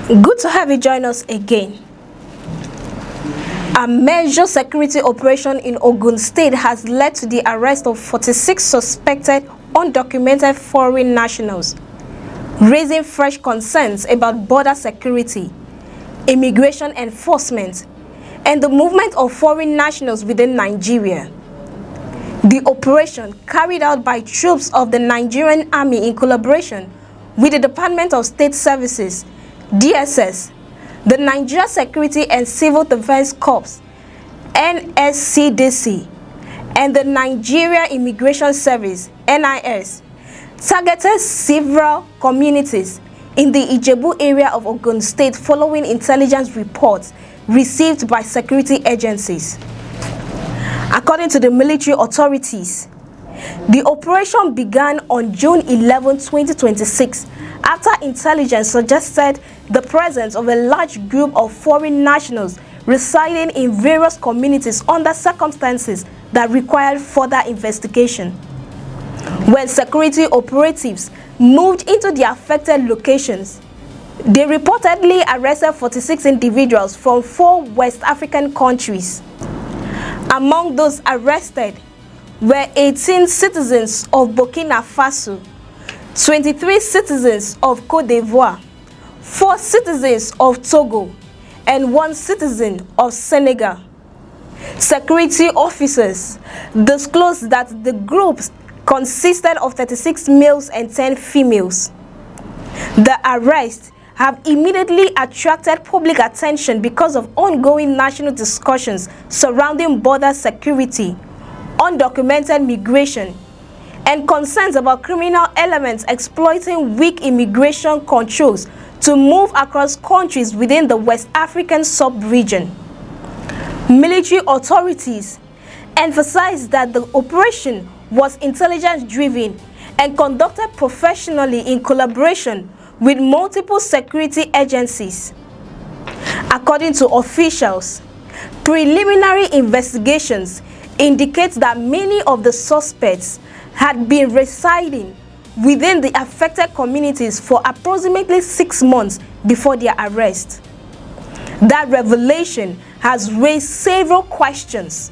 Good to have you join us again. A major security operation in Ogun State has led to the arrest of 46 suspected undocumented foreign nationals, raising fresh concerns about border security, immigration enforcement, and the movement of foreign nationals within Nigeria. The operation, carried out by troops of the Nigerian Army in collaboration with the Department of State Services, DSS, the Nigeria Security and Civil Defense Corps, NSCDC, and the Nigeria Immigration Service, NIS, targeted several communities in the Ijebu area of Ogun State following intelligence reports received by security agencies. According to the military authorities, the operation began on June 11, 2026, after intelligence suggested the presence of a large group of foreign nationals residing in various communities under circumstances that required further investigation. When security operatives moved into the affected locations, they reportedly arrested 46 individuals from 4 West African countries. Among those arrested were 18 citizens of Burkina Faso, 23 citizens of Cote d'Ivoire, 4 citizens of Togo, and 1 citizen of Senegal. Security officers disclosed that the groups consisted of 36 males and 10 females. The arrests have immediately attracted public attention because of ongoing national discussions surrounding border security, undocumented migration, and concerns about criminal elements exploiting weak immigration controls to move across countries within the West African sub-region. Military authorities emphasized that the operation was intelligence-driven and conducted professionally in collaboration with multiple security agencies. According to officials, preliminary investigations indicate that many of the suspects had been residing within the affected communities for approximately 6 months before their arrest. That revelation has raised several questions.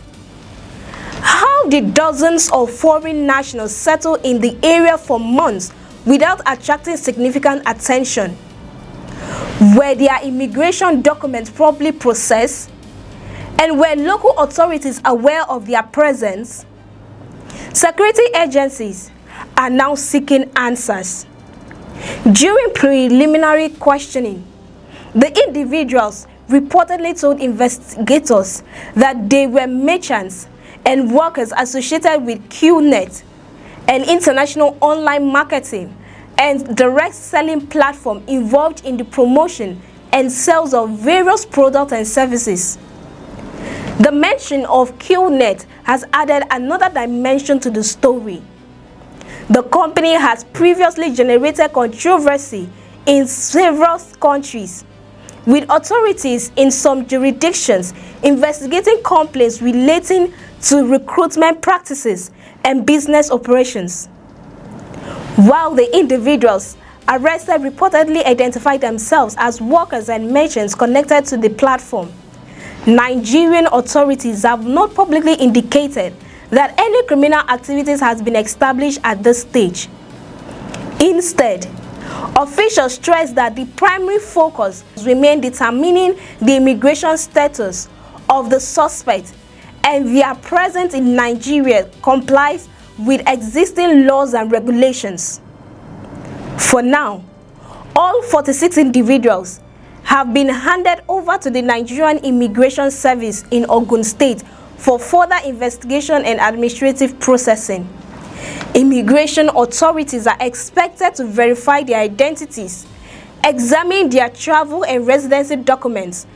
How did dozens of foreign nationals settle in the area for months without attracting significant attention? Were their immigration documents properly processed? And were local authorities aware of their presence? Security agencies are now seeking answers. During preliminary questioning, the individuals reportedly told investigators that they were merchants and workers associated with QNET, an international online marketing and direct selling platform involved in the promotion and sales of various products and services. The mention of QNET has added another dimension to the story. The company has previously generated controversy in several countries, with authorities in some jurisdictions investigating complaints relating to recruitment practices and business operations. While the individuals arrested reportedly identified themselves as workers and merchants connected to the platform, Nigerian authorities have not publicly indicated that any criminal activities has been established at this stage. Instead, officials stress that the primary focus remains determining the immigration status of the suspect and their presence in Nigeria complies with existing laws and regulations. For now, all 46 individuals have been handed over to the Nigerian Immigration Service in Ogun State for further investigation and administrative processing. Immigration authorities are expected to verify their identities, examine their travel and residency documents,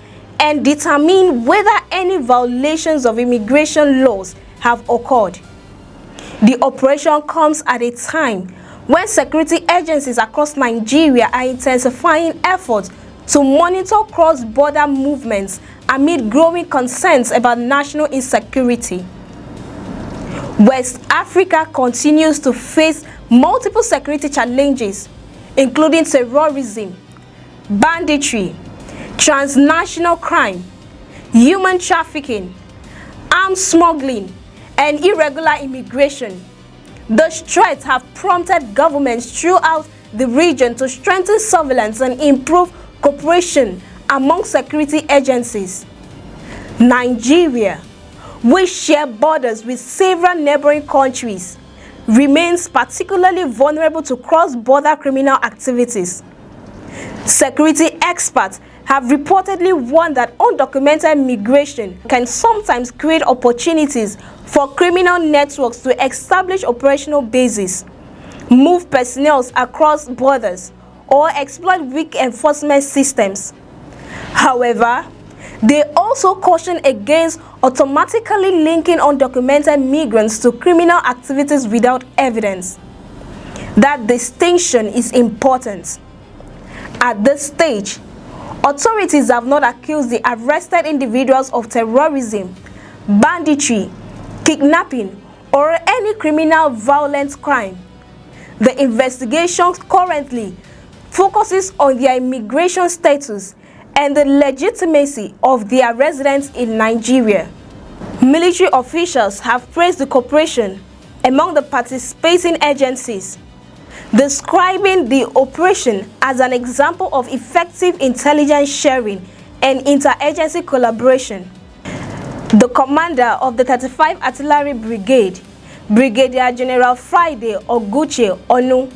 and determine whether any violations of immigration laws have occurred. The operation comes at a time when security agencies across Nigeria are intensifying efforts to monitor cross-border movements amid growing concerns about national insecurity. West Africa continues to face multiple security challenges, including terrorism, banditry, transnational crime, human trafficking, arms smuggling, and irregular immigration. Those threats have prompted governments throughout the region to strengthen surveillance and improve cooperation among security agencies. Nigeria, which shares borders with several neighboring countries, remains particularly vulnerable to cross-border criminal activities. Security experts have reportedly warned that undocumented migration can sometimes create opportunities for criminal networks to establish operational bases, move personnel across borders, or exploit weak enforcement systems. However, they also caution against automatically linking undocumented migrants to criminal activities without evidence. That distinction is important. At this stage, authorities have not accused the arrested individuals of terrorism, banditry, kidnapping, or any criminal violent crime. The investigation currently focuses on their immigration status and the legitimacy of their residence in Nigeria. Military officials have praised the cooperation among the participating agencies, describing the operation as an example of effective intelligence sharing and interagency collaboration. The commander of the 35th Artillery Brigade, Brigadier General Friday Ogun,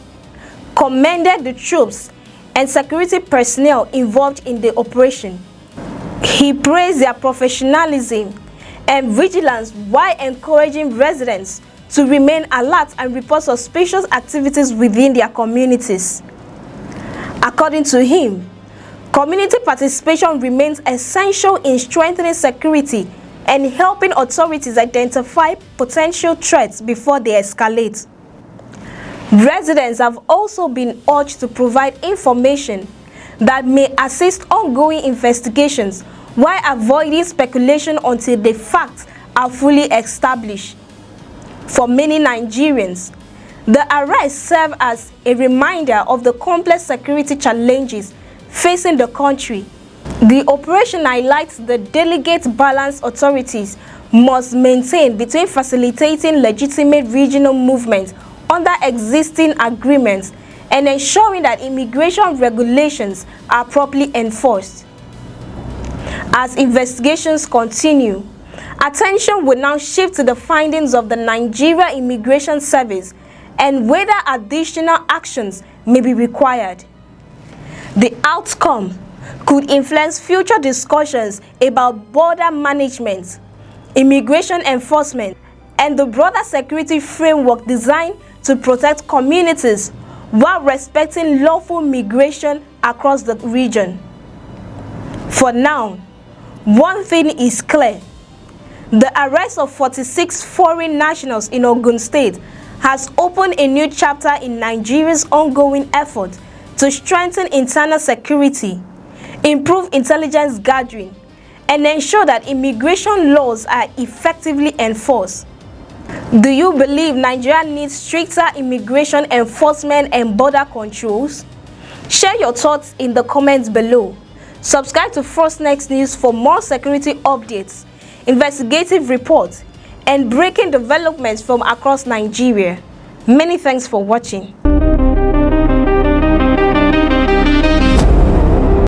commended the troops and security personnel involved in the operation. He praised their professionalism and vigilance while encouraging residents to remain alert and report suspicious activities within their communities. According to him, community participation remains essential in strengthening security and helping authorities identify potential threats before they escalate. Residents have also been urged to provide information that may assist ongoing investigations while avoiding speculation until the facts are fully established. For many Nigerians, the arrests serve as a reminder of the complex security challenges facing the country. The operation highlights the delicate balance authorities must maintain between facilitating legitimate regional movement under existing agreements and ensuring that immigration regulations are properly enforced. As investigations continue, attention will now shift to the findings of the Nigeria Immigration Service and whether additional actions may be required. The outcome could influence future discussions about border management, immigration enforcement, and the broader security framework designed to protect communities while respecting lawful migration across the region. For now, one thing is clear. The arrest of 46 foreign nationals in Ogun State has opened a new chapter in Nigeria's ongoing effort to strengthen internal security, improve intelligence gathering, and ensure that immigration laws are effectively enforced. Do you believe Nigeria needs stricter immigration enforcement and border controls? Share your thoughts in the comments below. Subscribe to First Next News for more security updates, investigative reports, and breaking developments from across Nigeria. Many thanks for watching.